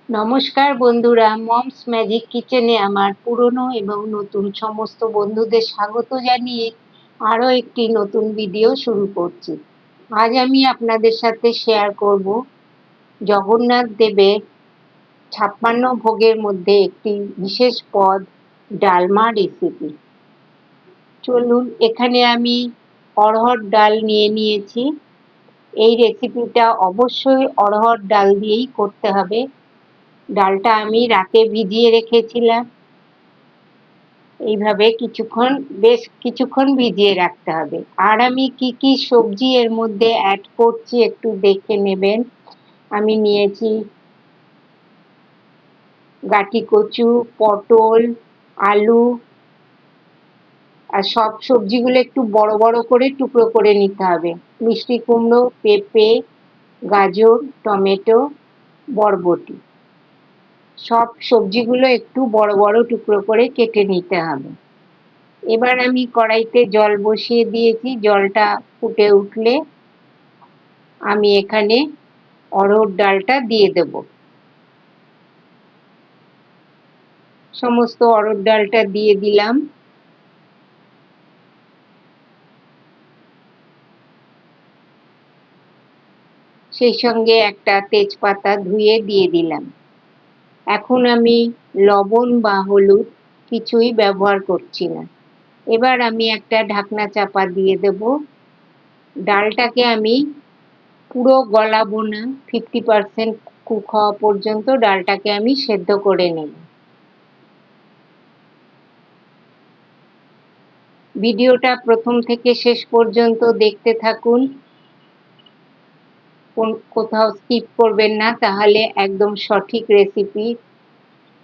নমস্কার বন্ধুরা, moms magic কিচেনে আমার পুরনো এবং নতুন সমস্ত বন্ধুদের স্বাগত জানিয়ে আরও একটি নতুন ভিডিও শুরু করছি। আজ আমি আপনাদের সাথে শেয়ার করব জগন্নাথ দেবের 56 ভোগের মধ্যে একটি বিশেষ পদ, ডালমা রেসিপি। চলুন, এখানে আমি অড়হর ডাল নিয়েছি। এই রেসিপিটা অবশ্যই অড়হর ডাল দিয়েই করতে হবে। ডালটা আমি রাতে ভিজিয়ে রেখেছিলাম। এইভাবে বেশ কিছুক্ষণ ভিজিয়ে রাখতে হবে। আর আমি কি কি সবজি এর মধ্যে অ্যাড করছি একটু দেখে নেবেন। আমি নিয়েছি গাঁটি কচু, পটল, আলু, আর সব সবজিগুলো একটু বড় বড় করে টুকরো করে নিতে হবে। মিষ্টি কুমড়ো, পেঁপে, গাজর, টমেটো, বরবটি, সব সবজিগুলো একটু বড় বড় টুকরো করে কেটে নিতে হবে। এবার আমি কড়াইতে জল বসিয়ে দিয়েছি। জলটা ফুটে উঠলে আমি এখানে অড়হর ডালটা দিয়ে দেব। সমস্ত অড়হর ডালটা দিয়ে দিলাম। সেই সঙ্গে একটা তেজপাতা ধুয়ে দিয়ে দিলাম। এখন আমি লবণ বা হলুদ কিছুই ব্যবহার করছি না। এবার আমি একটা ঢাকনা চাপা দিয়ে দেব। ডালটাকে আমি পুরো গলাবো না, 50% কুক হওয়া পর্যন্ত ডালটাকে আমি সেদ্ধ করে নেব। ভিডিওটা প্রথম থেকে শেষ পর্যন্ত দেখতে থাকুন, কোথাও স্কিপ করবেন না, তাহলে একদম সঠিক রেসিপি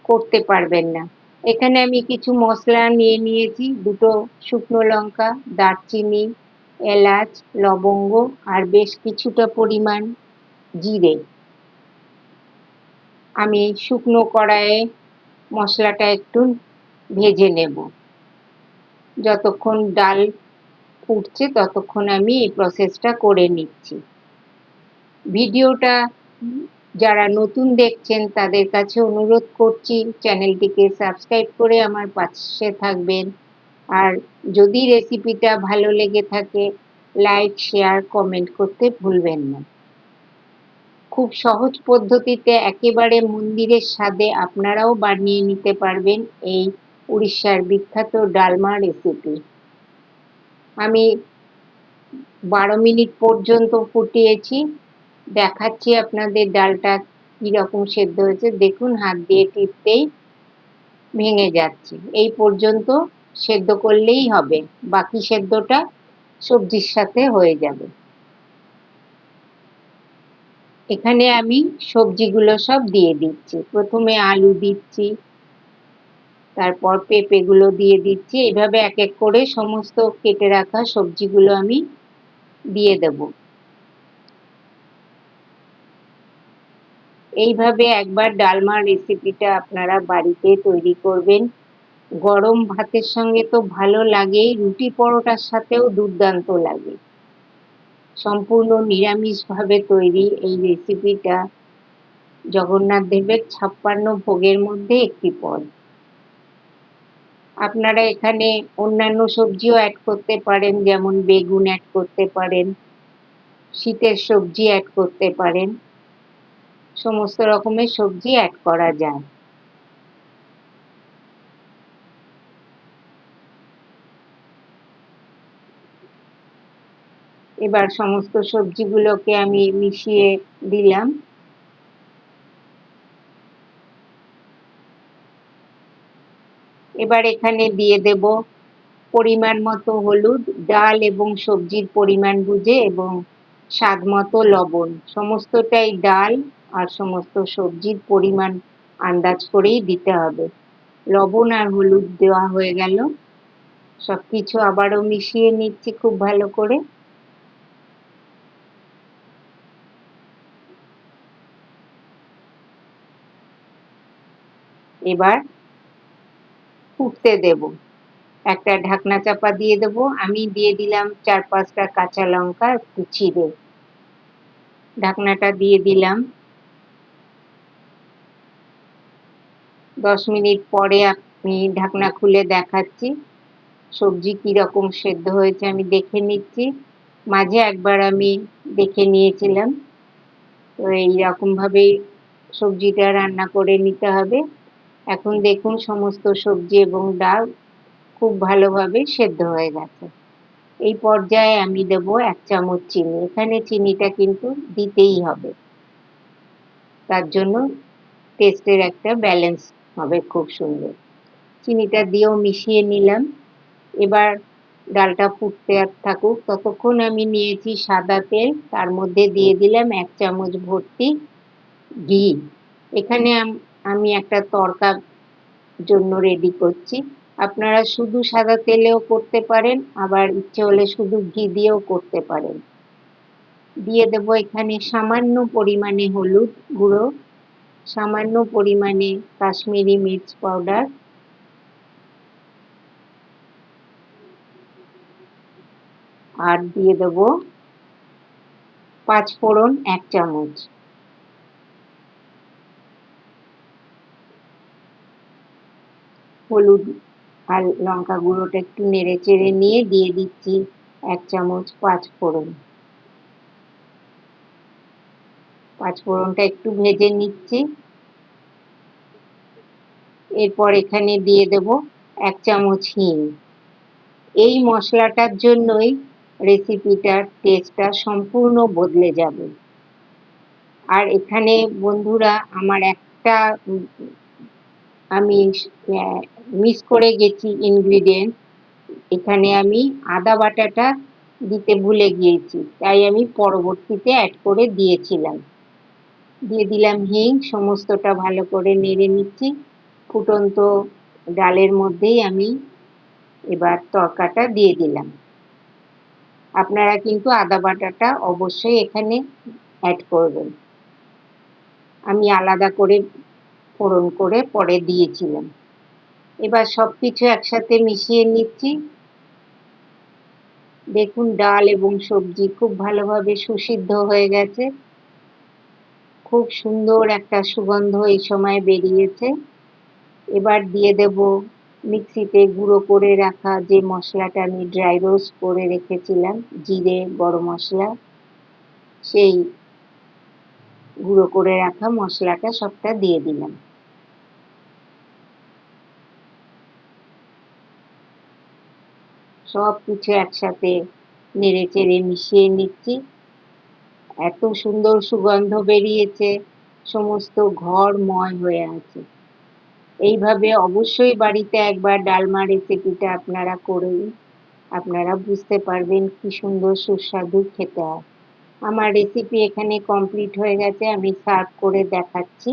করতে পারবেন না। এখানে আমি কিছু মশলা নিয়েছি, দুটো শুকনো লঙ্কা, দারচিনি, এলাচ, লবঙ্গ আর বেশ কিছুটা পরিমাণ জিরে। আমি শুকনো কড়াইয়ে মশলাটা একটু ভেজে নেব। যতক্ষণ ডাল ফুটছে ততক্ষণ আমি এই প্রসেসটা করে নিচ্ছি। ভিডিওটা যারা নতুন দেখছেন তাদের কাছে অনুরোধ করছি চ্যানেলটিকে সাবস্ক্রাইব করে আমার পাশে থাকবেন। আর যদি রেসিপিটা ভালো লেগে থাকে, লাইক, শেয়ার, কমেন্ট করতে ভুলবেন না। খুব সহজ পদ্ধতিতে একেবারে মন্দিরের স্বাদে আপনারাও বানিয়ে নিতে পারবেন এই উড়িষ্যার বিখ্যাত ডালমা রেসিপি। আমি 12 মিনিট পর্যন্ত ফুটিয়েছি। দেখাচ্ছি আপনাদের ডালটা কিরকম সেদ্ধ হয়েছে। দেখুন, হাত দিয়ে টিপতেই ভেঙে যাচ্ছে। এই পর্যন্ত সেদ্ধ করলেই হবে, বাকি সেদ্ধটা সবজির সাথে হয়ে যাবে। এখানে আমি সবজিগুলো সব দিয়ে দিচ্ছি। প্রথমে আলু দিচ্ছি, তারপর পেঁপেগুলো দিয়ে দিচ্ছি। এইভাবে এক এক করে সমস্ত কেটে রাখা সবজিগুলো আমি দিয়ে দেব। এইভাবে একবার ডালমার রেসিপিটা আপনারা বাড়িতে তৈরি করবেন। গরম ভাতের সঙ্গে তো ভালো লাগেই, রুটি পরোটার সাথেও দুর্দান্ত লাগে। সম্পূর্ণ নিরামিষভাবে তৈরি এই রেসিপিটা জগন্নাথ দেবের 56 ভোগের মধ্যে একটি পদ। আপনারা এখানে অন্যান্য সবজিও অ্যাড করতে পারেন, যেমন বেগুন অ্যাড করতে পারেন, শীতের সবজি অ্যাড করতে পারেন, সমস্ত রকমের সবজি অ্যাড করা যায়। এবার সমস্ত সবজিগুলোকে আমি মিশিয়ে দিলাম। এবার এখানে দিয়ে দেব পরিমাণ মতো হলুদ, ডাল এবং সবজির পরিমাণ বুঝে, এবং স্বাদ মতো লবণ। সমস্তটাই ডাল আর সমস্ত সবজির পরিমাণ আন্দাজ করেই দিতে হবে। লবণ আর হলুদ দেওয়া হয়ে গেল। সবকিছু আবারও মিশিয়ে নিচ্ছি খুব ভালো করে। এবার ফুটতে দেব। একটা ঢাকনা চাপা দিয়ে দেব। আমি দিয়ে দিলাম 4-5টা কাঁচা লঙ্কা একটু চিড়ে। ঢাকনাটা দিয়ে দিলাম। 10 মিনিট পরে আমি ঢাকনা খুলে দেখাচ্ছি সবজি কিরকম সেদ্ধ হয়েছে আমি দেখে নিচ্ছি। মাঝে একবার আমি দেখে নিয়েছিলাম। তো এইরকম ভাবেই সবজিটা রান্না করে নিতে হবে। এখন দেখুন সমস্ত সবজি এবং ডাল খুব ভালোভাবে সেদ্ধ হয়ে গেছে। এই পর্যায়ে আমি দেব 1 চামচ চিনি। এখানে চিনিটা কিন্তু দিতেই হবে। তার জন্য টেস্টের একটা ব্যালেন্স হবে খুব সুন্দর। চিনিটা দিয়েও মিশিয়ে নিলাম। এবার ডালটা ফুটতে থাকুক, ততক্ষণ আমি নিয়েছি সাদা তেল, তার মধ্যে দিয়ে দিলাম 1 চামচ ভর্তি ঘি। এখানে আমি একটা তড়কার জন্য রেডি করছি। আপনারা শুধু সাদা তেলেও করতে পারেন, আবার ইচ্ছে হলে শুধু ঘি দিয়েও করতে পারেন। দিয়ে দেব এখানে সামান্য পরিমাণে হলুদ গুঁড়ো, সামান্য পরিমাণে কাশ্মীরি মির্চ পাউডার, আর দিয়ে দেব 5 ফোড়ন 1 চামচ। হলুদ আর লঙ্কা গুঁড়োটা একটু নেড়ে চেড়ে নিয়ে দিয়ে দিচ্ছি 1 চামচ 5 ফোড়ন। 5 ফোড়নটা একটু ভেজে নিচ্ছি। এরপর এখানে দিয়ে দেব 1 চামচ হিং। এই মশলাটার জন্যই রেসিপিটার টেস্টটা সম্পূর্ণ বদলে যাবে। আর এখানে বন্ধুরা আমার একটা আমি মিস করে গেছি ইনগ্রিডিয়েন্ট। এখানে আমি আদা বাটাটা দিতে ভুলে গিয়েছি, তাই আমি পরবর্তীতে অ্যাড করে দিয়েছিলাম। দিয়ে দিলাম হিং, সমস্তটা ভালো করে নেড়ে নিচ্ছি। ফুটন্ত ডালের মধ্যেই আমি এবার তড়কাটা দিয়ে দিলাম। আপনারা কিন্তু আদা বাটাটা অবশ্যই এখানে অ্যাড করবেন। আমি আলাদা করে ফোড়ন করে পরে দিয়েছিলাম। এবার সবকিছু একসাথে মিশিয়ে নিচ্ছি। দেখুন ডাল এবং সবজি খুব ভালোভাবে সুসিদ্ধ হয়ে গেছে। খুব সুন্দর একটা সুগন্ধ এই সময় বেরিয়েছে। এবার দিয়ে দেব মিক্সিতে গুঁড়ো করে রাখা যে মশলাটা আমি ড্রাই রোস্ট করে রেখেছিলাম, জিরে, গরম মশলা, সেই গুঁড়ো করে রাখা মশলাটা সবটা দিয়ে দিলাম। সব কিছু একসাথে নেড়ে চেড়ে মিশিয়ে নিচ্ছি। এত সুন্দর সুগন্ধ বেরিয়েছে, সমস্ত ঘরময় হয়ে আছে। এইভাবে অবশ্যই বাড়িতে একবার ডালমা রেসিপিটা আপনারা করুন। আপনারা বুঝতে পারবেন কি সুন্দর সুস্বাদু খেতে হয়। আমার রেসিপি এখানে কমপ্লিট হয়ে গেছে, আমি সার্ভ করে দেখাচ্ছি।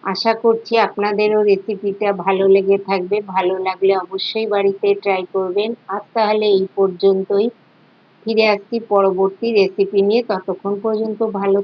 আশা করছি আপনাদেরও রেসিপিটা ভালো লেগে থাকবে। ভালো লাগলে অবশ্যই বাড়িতে ট্রাই করবেন। আজ তাহলে এই পর্যন্তই। ফিরে আসছি পরবর্তী রেসিপি নিয়ে। ততক্ষণ পর্যন্ত ভালো